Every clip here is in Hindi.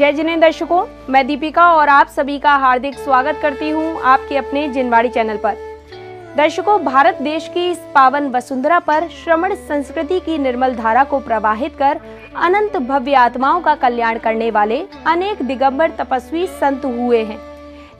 जय जिनेंद्र दर्शकों, मैं दीपिका और आप सभी का हार्दिक स्वागत करती हूं आपके अपने जिनवाड़ी चैनल पर। दर्शकों, भारत देश की इस पावन वसुंधरा पर श्रमण संस्कृति की निर्मल धारा को प्रवाहित कर अनंत भव्य आत्माओं का कल्याण करने वाले अनेक दिगंबर तपस्वी संत हुए हैं,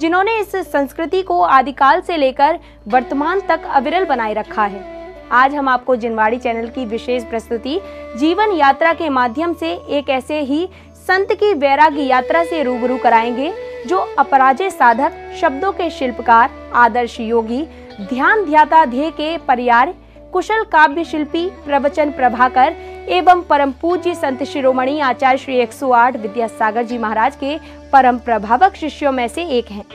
जिन्होंने इस संस्कृति को आदिकाल से लेकर वर्तमान तक अविरल बनाए रखा है। आज हम आपको जिनवाड़ी चैनल की विशेष प्रस्तुति जीवन यात्रा के माध्यम से एक ऐसे ही संत की वैराग्य यात्रा से रूबरू कराएंगे, जो अपराजय साधक, शब्दों के शिल्पकार, आदर्श योगी, ध्यान ध्याता ध्येय के पर्याय, कुशल काव्य शिल्पी, प्रवचन प्रभाकर एवं परम पूज्य संत शिरोमणि आचार्य श्री 108 विद्यासागर जी महाराज के परम प्रभावक शिष्यों में से एक हैं।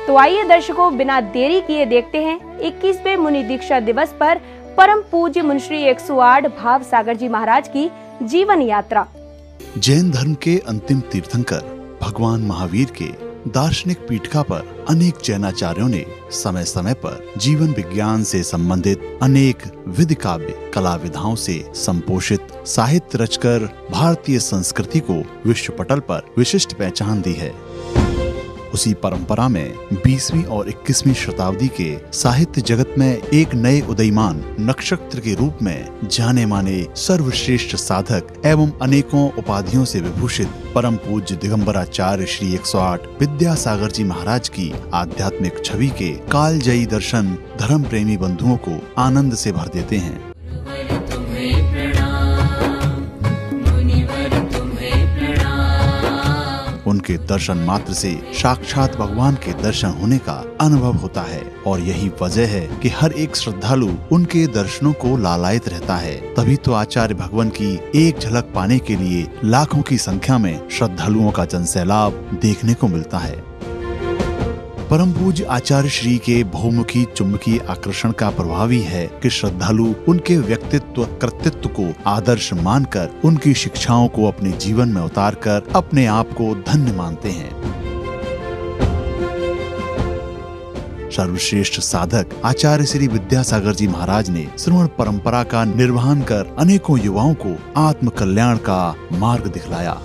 तो आइए दर्शकों, बिना देरी किए देखते हैं 21वें मुनि दीक्षा दिवस पर परम पूज्य मुनिश्री 108 भाव सागर जी महाराज की जीवन यात्रा। जैन धर्म के अंतिम तीर्थंकर भगवान महावीर के दार्शनिक पीठिका पर अनेक जैनाचार्यों ने समय समय पर जीवन विज्ञान से संबंधित अनेक विधि काव्य कला विधाओं से संपोषित साहित्य रचकर भारतीय संस्कृति को विश्व पटल पर विशिष्ट पहचान दी है। उसी परंपरा में 20वीं और 21वीं शताब्दी के साहित्य जगत में एक नए उदयमान नक्षत्र के रूप में जाने माने सर्वश्रेष्ठ साधक एवं अनेकों उपाधियों से विभूषित परम पूज्य दिगंबराचार्य श्री 108 विद्यासागर जी महाराज की आध्यात्मिक छवि के कालजयी दर्शन धर्म प्रेमी बंधुओं को आनंद से भर देते हैं। उनके दर्शन मात्र से साक्षात भगवान के दर्शन होने का अनुभव होता है और यही वजह है कि हर एक श्रद्धालु उनके दर्शनों को लालायित रहता है। तभी तो आचार्य भगवान की एक झलक पाने के लिए लाखों की संख्या में श्रद्धालुओं का जनसैलाब देखने को मिलता है। परम पूज्य आचार्य श्री के बहुमुखी चुंबकीय आकर्षण का प्रभाव ही है कि श्रद्धालु उनके व्यक्तित्व कृतित्व को आदर्श मानकर उनकी शिक्षाओं को अपने जीवन में उतारकर अपने आप को धन्य मानते हैं। सर्वश्रेष्ठ साधक आचार्य श्री विद्यासागर जी महाराज ने श्रवण परंपरा का निर्वहन कर अनेकों युवाओं को आत्म कल्याण का मार्ग दिखलाया।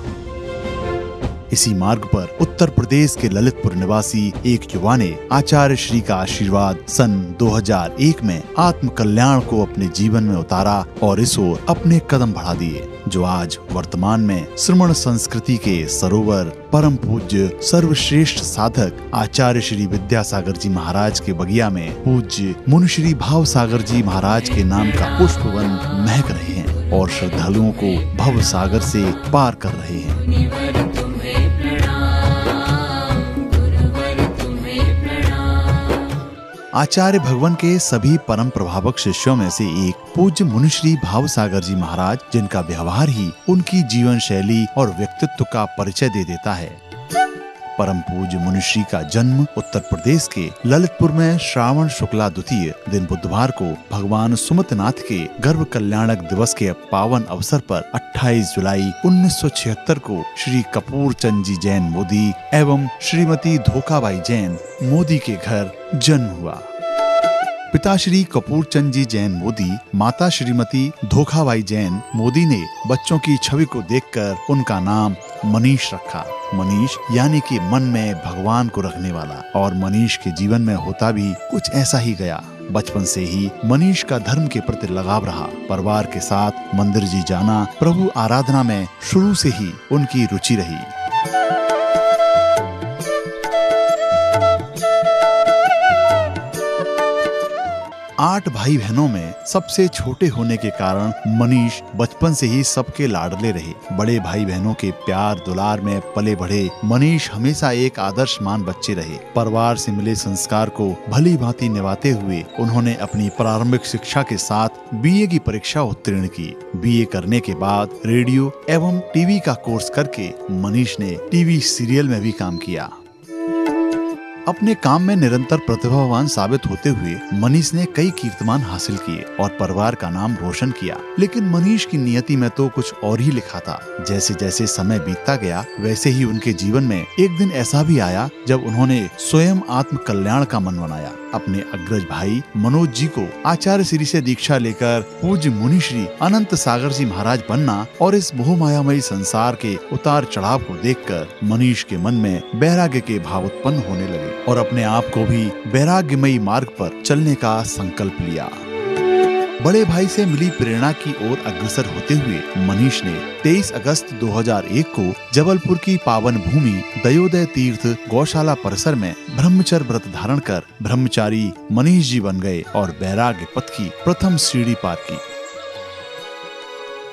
इसी मार्ग पर उत्तर प्रदेश के ललितपुर निवासी एक युवा ने आचार्य श्री का आशीर्वाद सन 2001 में आत्म कल्याण को अपने जीवन में उतारा और इस ओर अपने कदम बढ़ा दिए, जो आज वर्तमान में श्रमण संस्कृति के सरोवर परम पूज्य सर्वश्रेष्ठ साधक आचार्य श्री विद्यासागर जी महाराज के बगिया में पूज्य मुनिश्री भाव सागर जी महाराज के नाम का पुष्पवन महक रहे हैं और श्रद्धालुओं को भव सागर से पार कर रहे हैं। आचार्य भगवान के सभी परम प्रभावक शिष्यों में से एक पूज्य मुनिश्री भाव सागर जी महाराज, जिनका व्यवहार ही उनकी जीवन शैली और व्यक्तित्व का परिचय दे देता है। परम पूज्य मुनिश्री का जन्म उत्तर प्रदेश के ललितपुर में श्रावण शुक्ला द्वितीय दिन बुधवार को भगवान सुमतनाथ के गर्भ कल्याणक दिवस के पावन अवसर पर 28 जुलाई 1976 को श्री कपूर चंद जी जैन मोदी एवं श्रीमती धोखाबाई जैन मोदी के घर जन्म हुआ। पिता श्री कपूर चंद जी जैन मोदी, माता श्रीमती धोखाबाई जैन मोदी ने बच्चों की छवि को देखकर उनका नाम मनीष रखा। मनीष यानी कि मन में भगवान को रखने वाला, और मनीष के जीवन में होता भी कुछ ऐसा ही गया। बचपन से ही मनीष का धर्म के प्रति लगाव रहा। परिवार के साथ मंदिर जी जाना, प्रभु आराधना में शुरू से ही उनकी रुचि रही। 8 भाई बहनों में सबसे छोटे होने के कारण मनीष बचपन से ही सबके लाडले रहे। बड़े भाई बहनों के प्यार दुलार में पले बढ़े मनीष हमेशा एक आदर्शमान बच्चे रहे। परिवार से मिले संस्कार को भली भांति निभाते हुए उन्होंने अपनी प्रारंभिक शिक्षा के साथ बीए की परीक्षा उत्तीर्ण की। बीए करने के बाद रेडियो एवं टीवी का कोर्स करके मनीष ने टीवी सीरियल में भी काम किया। अपने काम में निरंतर प्रतिभावान साबित होते हुए मनीष ने कई कीर्तिमान हासिल किए और परिवार का नाम रोशन किया। लेकिन मनीष की नियति में तो कुछ और ही लिखा था। जैसे जैसे समय बीतता गया वैसे ही उनके जीवन में एक दिन ऐसा भी आया जब उन्होंने स्वयं आत्म कल्याण का मन बनाया। अपने अग्रज भाई मनोज जी को आचार्य श्री से दीक्षा लेकर पूज्य मुनि श्री अनंत सागर जी महाराज बनना और इस मोहमायामयी संसार के उतार चढ़ाव को देखकर मनीष के मन में वैराग्य के भाव उत्पन्न होने लगे और अपने आप को भी वैराग्यमयी मार्ग पर चलने का संकल्प लिया। बड़े भाई से मिली प्रेरणा की ओर अग्रसर होते हुए मनीष ने 23 अगस्त 2001 को जबलपुर की पावन भूमि दयोदय तीर्थ गौशाला परिसर में ब्रह्मचर्य व्रत धारण कर ब्रह्मचारी मनीष जी बन गए और वैराग्य पथ की प्रथम सीढ़ी पार की।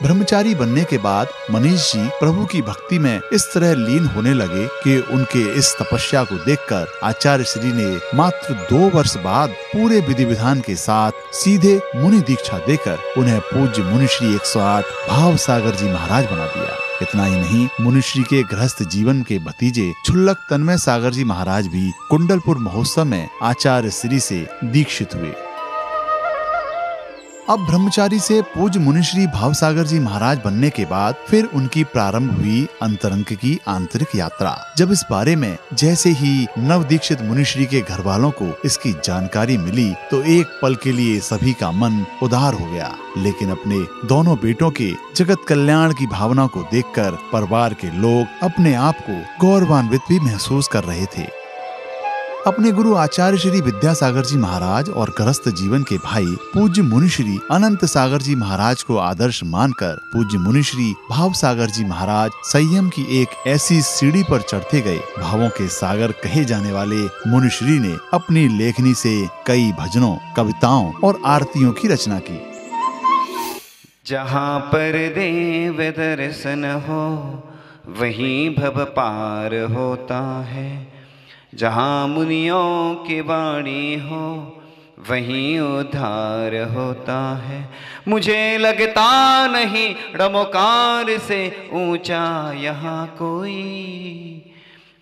ब्रह्मचारी बनने के बाद मनीष जी प्रभु की भक्ति में इस तरह लीन होने लगे कि उनके इस तपस्या को देखकर आचार्य श्री ने मात्र 2 वर्ष बाद पूरे विधि विधान के साथ सीधे मुनि दीक्षा देकर उन्हें पूज्य मुनिश्री 108 भाव सागर जी महाराज बना दिया। इतना ही नहीं, मुनिश्री के गृहस्थ जीवन के भतीजे छुल्लक तन्मय सागर जी महाराज भी कुंडलपुर महोत्सव में आचार्य श्री से दीक्षित हुए। अब ब्रह्मचारी से पूज्य मुनिश्री भावसागर जी महाराज बनने के बाद फिर उनकी प्रारंभ हुई अंतरंग की आंतरिक यात्रा। जब इस बारे में जैसे ही नव दीक्षित मुनिश्री के घर वालों को इसकी जानकारी मिली तो एक पल के लिए सभी का मन उदार हो गया। लेकिन अपने दोनों बेटों के जगत कल्याण की भावना को देखकर परिवार के लोग अपने आप को गौरवान्वित भी महसूस कर रहे थे। अपने गुरु आचार्य श्री विद्यासागर जी महाराज और गृहस्थ जीवन के भाई पूज्य मुनिश्री अनंत सागर जी महाराज को आदर्श मानकर पूज्य मुनिश्री भाव सागर जी महाराज संयम की एक ऐसी सीढ़ी पर चढ़ते गए। भावों के सागर कहे जाने वाले मुनिश्री ने अपनी लेखनी से कई भजनों, कविताओं और आरतियों की रचना की। जहाँ पर देव दर्शन हो वहीं भव पार होता है, जहाँ मुनियों की वाणी हो वहीं उद्धार होता है। मुझे लगता नहीं रमोकार से ऊंचा यहाँ कोई,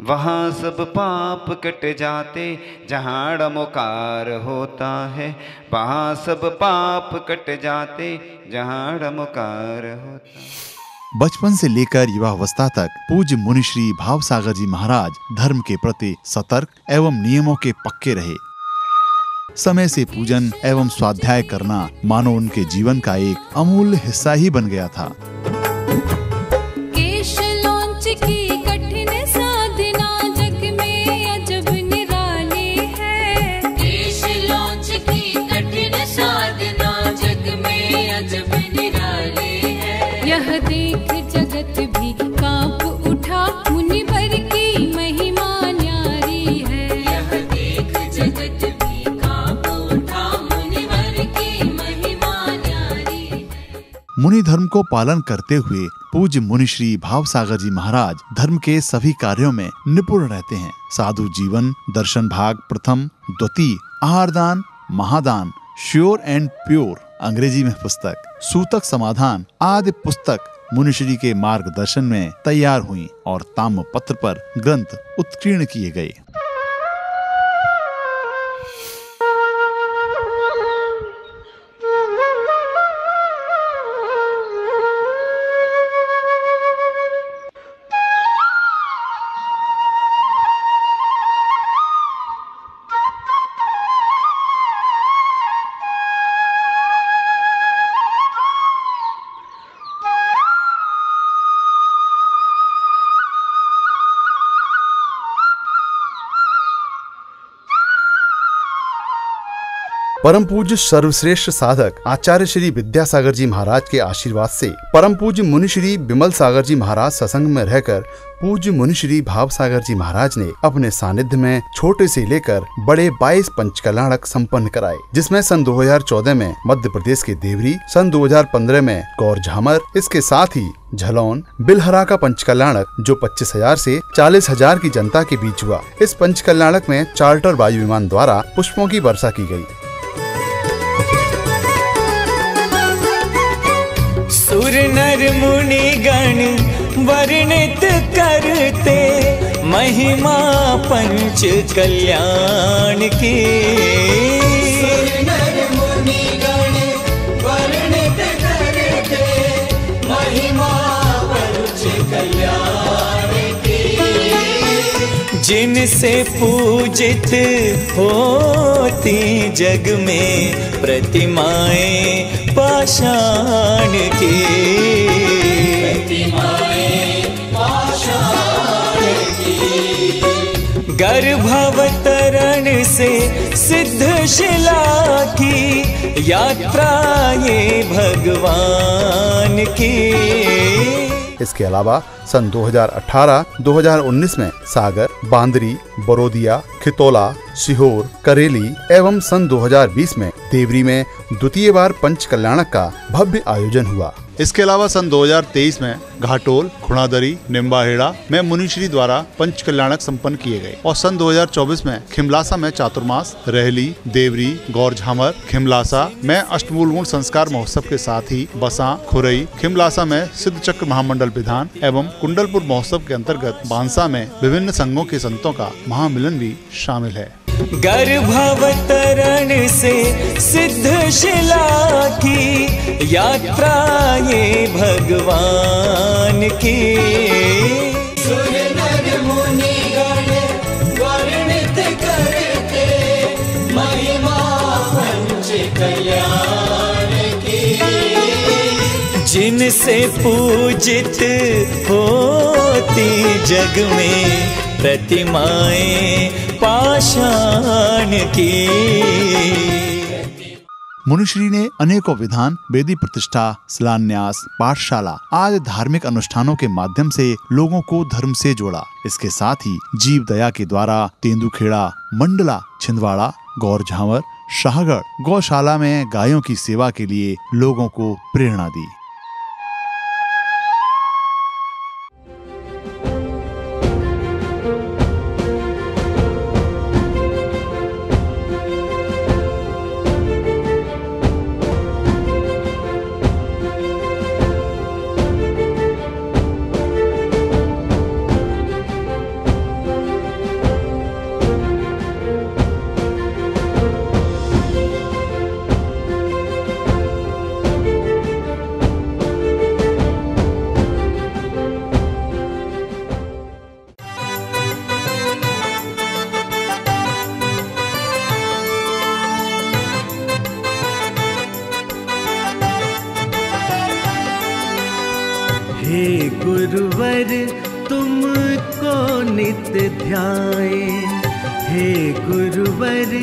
वहाँ सब पाप कट जाते जहाँ रमोकार होता है, वहाँ सब पाप कट जाते जहाँ रमोकार होता है। बचपन से लेकर युवावस्था तक पूज्य मुनिश्री भावसागर जी महाराज धर्म के प्रति सतर्क एवं नियमों के पक्के रहे। समय से पूजन एवं स्वाध्याय करना मानो उनके जीवन का एक अमूल्य हिस्सा ही बन गया था। यह देख जगत भी कांप उठा, मुनिवर की महिमा न्यारी है। यह देख जगत भी कांप उठा, मुनिवर की महिमा न्यारी है। मुनि धर्म को पालन करते हुए पूज्य मुनिश्री भावसागर जी महाराज धर्म के सभी कार्यों में निपुण रहते हैं। साधु जीवन, दर्शन भाग प्रथम, द्वितीय, आहार दान, महादान, श्योर एंड प्योर अंग्रेजी में पुस्तक, सूतक समाधान आदि पुस्तक मुनिश्री के मार्गदर्शन में तैयार हुई और ताम्रपत्र पर ग्रंथ उत्कीर्ण किए गए। परम पूज्य सर्वश्रेष्ठ साधक आचार्य श्री विद्यासागर जी महाराज के आशीर्वाद से परम पूज्य मुनिश्री विमल सागर जी महाराज सत्संग में रहकर पूज्य मुनिश्री भाव सागर जी महाराज ने अपने सानिध्य में छोटे से लेकर बड़े 22 पंचकल्याणक संपन्न कराए, जिसमें सन 2014 में मध्य प्रदेश के देवरी, सन 2015 में गौर झामर, इसके साथ ही झलौन बिलहरा का पंचकल्याणक जो 25,000 से 40,000 की जनता के बीच हुआ। इस पंचकल्याणक में चार्टर वायु विमान द्वारा पुष्पों की वर्षा की गई। सुर नर मुनि गण वर्णित करते, महिमा पंच कल्याण की। जिनसे पूजित होती जग में प्रतिमाएं पाषाण की। गर्भावतरण से सिद्ध शिला की यात्रा ये भगवान की। इसके अलावा सन 2018-2019 में सागर, बांदरी, बरोदिया, खितौला, सीहोर, करेली एवं सन 2020 में देवरी में द्वितीय बार पंच कल्याणक का भव्य आयोजन हुआ। इसके अलावा सन 2023 में घाटोल, खुणादरी, निम्बाहेड़ा में मुनिश्री द्वारा पंच कल्याणक संपन्न किए गए और सन 2024 में खिमलासा में चातुर्मास, रहली, देवरी, गौर झामर, खिमलासा में अष्टमूल गुण संस्कार महोत्सव के साथ ही बसा, खुरई, खिमलासा में सिद्ध चक्र महामंडल विधान एवं कुंडलपुर महोत्सव के अंतर्गत बांसा में विभिन्न संघों के संतों का महामिलन भी शामिल है। गर्भावतरण से सिद्ध शिला की यात्रा ये भगवान की। सुर नर मुनि गण वर्णित करते महिमा पंच कल्याण की। जिनसे पूजित होती जग में प्रतिमाएं पाषाण की। मुनिश्री ने अनेकों विधान, वेदी प्रतिष्ठा, शिलान्यास, पाठशाला आदि धार्मिक अनुष्ठानों के माध्यम से लोगों को धर्म से जोड़ा। इसके साथ ही जीव दया के द्वारा तेंदुखेड़ा, मंडला, छिंदवाड़ा, गौर झामर, शाहगढ़ गौशाला में गायों की सेवा के लिए लोगों को प्रेरणा दी। हे गुरुवर तुमको नित्य ध्याए, हे गुरुवर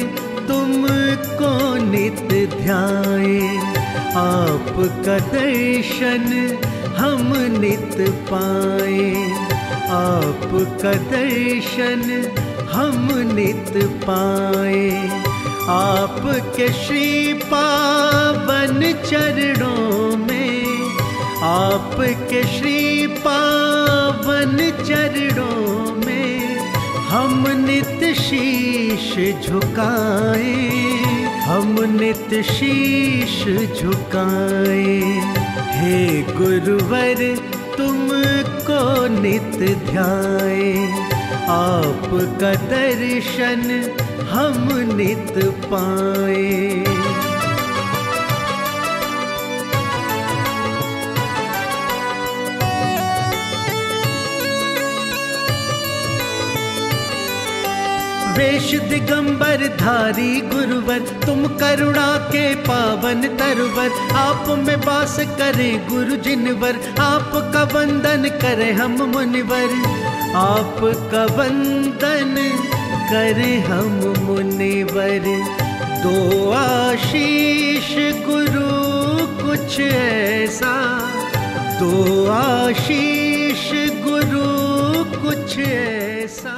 तुमको नित्य ध्याए। आपका दर्शन हम नित्य पाए, आपका दर्शन हम नित्य पाए। आपके श्री पावन चरणों में, आपके श्री पावन चरणों में हम नित्य शीश झुकाए, हम नित्य शीश झुकाए। हे गुरुवर तुमको नित्य ध्याए, आपका दर्शन हम नित्य पाए। वेश दिगंबर धारी गुरुवर तुम करुणा के पावन तरवर। आप में वास करें गुरु जिनवर, आपका वंदन करें हम मुनिवर। आपका वंदन करें हम मुनिवर। दो आशीष गुरु कुछ ऐसा, दो आशीष गुरु कुछ ऐसा।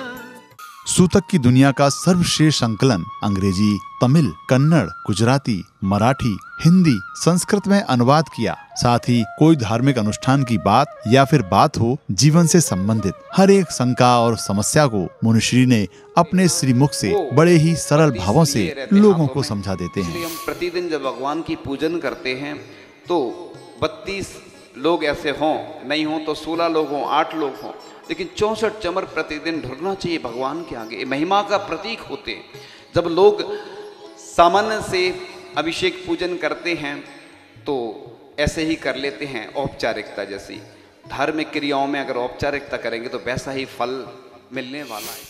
सूतक की दुनिया का सर्वश्रेष्ठ संकलन अंग्रेजी, तमिल, कन्नड़, गुजराती, मराठी, हिंदी, संस्कृत में अनुवाद किया। साथ ही कोई धार्मिक अनुष्ठान की बात या फिर बात हो जीवन से संबंधित, हर एक शंका और समस्या को मुनिश्री ने अपने श्रीमुख से बड़े ही सरल भावों से लोगों को समझा देते हैं। हम प्रतिदिन जब भगवान की पूजन करते हैं तो 32 लोग ऐसे हों, नहीं हों तो 16 लोग हों, 8 लोग हों, लेकिन 64 चमर प्रतिदिन ढुरना चाहिए भगवान के आगे, महिमा का प्रतीक होते हैं। जब लोग सामान्य से अभिषेक पूजन करते हैं तो ऐसे ही कर लेते हैं, औपचारिकता जैसी। धार्मिक क्रियाओं में अगर औपचारिकता करेंगे तो वैसा ही फल मिलने वाला है।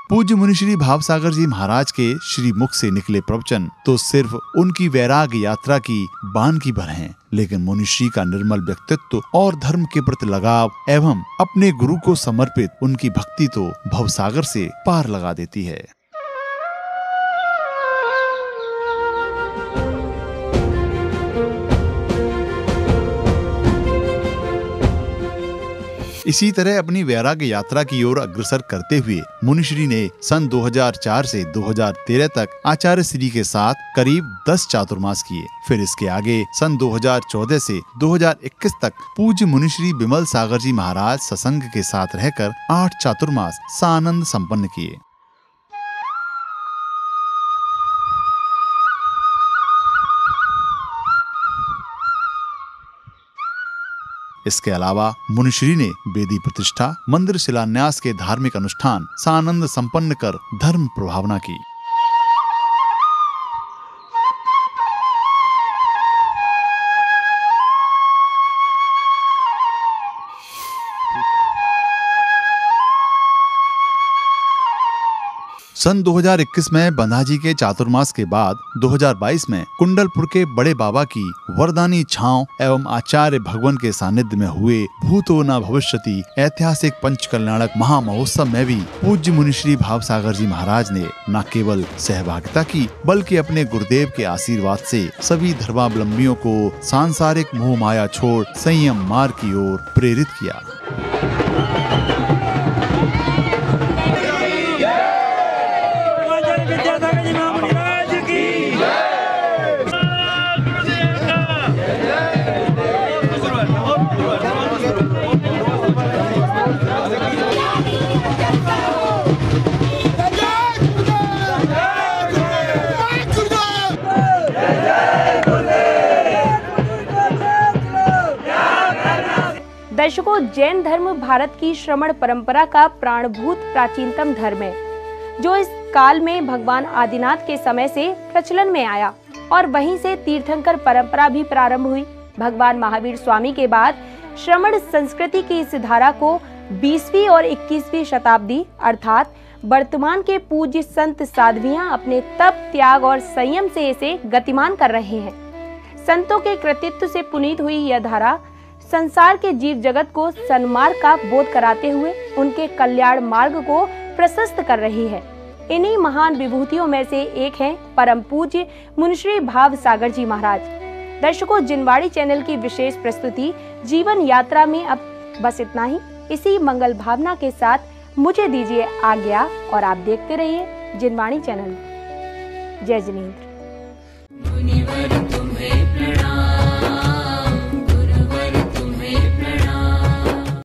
पूज्य मुनिश्री भावसागर जी महाराज के श्री मुख से निकले प्रवचन तो सिर्फ उनकी वैराग यात्रा की बान की भर हैं, लेकिन मुनिश्री का निर्मल व्यक्तित्व और धर्म के प्रति लगाव एवं अपने गुरु को समर्पित उनकी भक्ति तो भवसागर से पार लगा देती है। इसी तरह अपनी वैराग्य यात्रा की ओर अग्रसर करते हुए मुनिश्री ने सन 2004 से 2013 तक आचार्य श्री के साथ करीब 10 चातुर्मास किए। फिर इसके आगे सन 2014 से 2021 तक पूज्य मुनिश्री बिमल सागर जी महाराज सत्संग के साथ रहकर 8 चातुर्मास सानंद संपन्न किए। इसके अलावा मुनिश्री ने वेदी प्रतिष्ठा, मंदिर शिलान्यास के धार्मिक अनुष्ठान सानंद संपन्न कर धर्म प्रभावना की। सन 2021 में बंधाजी के चातुर्मास के बाद 2022 में कुंडलपुर के बड़े बाबा की वरदानी छांव एवं आचार्य भगवान के सानिध्य में हुए भूतो न भविष्यति ऐतिहासिक पंचकल्याणक महामहोत्सव में भी पूज्य मुनिश्री भावसागर जी महाराज ने न केवल सहभागिता की बल्कि अपने गुरुदेव के आशीर्वाद से सभी धर्मावलंबियों को सांसारिक मोह माया छोड़ संयम मार्ग की ओर प्रेरित किया। दर्शकों, जैन धर्म भारत की श्रमण परंपरा का प्राणभूत प्राचीनतम धर्म है, जो इस काल में भगवान आदिनाथ के समय से प्रचलन में आया और वहीं से तीर्थंकर परंपरा भी प्रारंभ हुई। भगवान महावीर स्वामी के बाद श्रमण संस्कृति की इस धारा को 20वीं और 21वीं शताब्दी अर्थात वर्तमान के पूज्य संत साध्वियां अपने तप, त्याग और संयम से इसे गतिमान कर रहे हैं। संतों के कृतित्व से पुनीत हुई यह धारा संसार के जीव जगत को सन्मार्ग का बोध कराते हुए उनके कल्याण मार्ग को प्रशस्त कर रही है। इन्हीं महान विभूतियों में से एक हैं परम पूज्य मुनिश्री भावसागर जी महाराज। दर्शकों, जिनवाड़ी चैनल की विशेष प्रस्तुति जीवन यात्रा में अब बस इतना ही। इसी मंगल भावना के साथ मुझे दीजिए आज्ञा और आप देखते रहिए जिनवाड़ी चैनल। जय जिनेंद्र।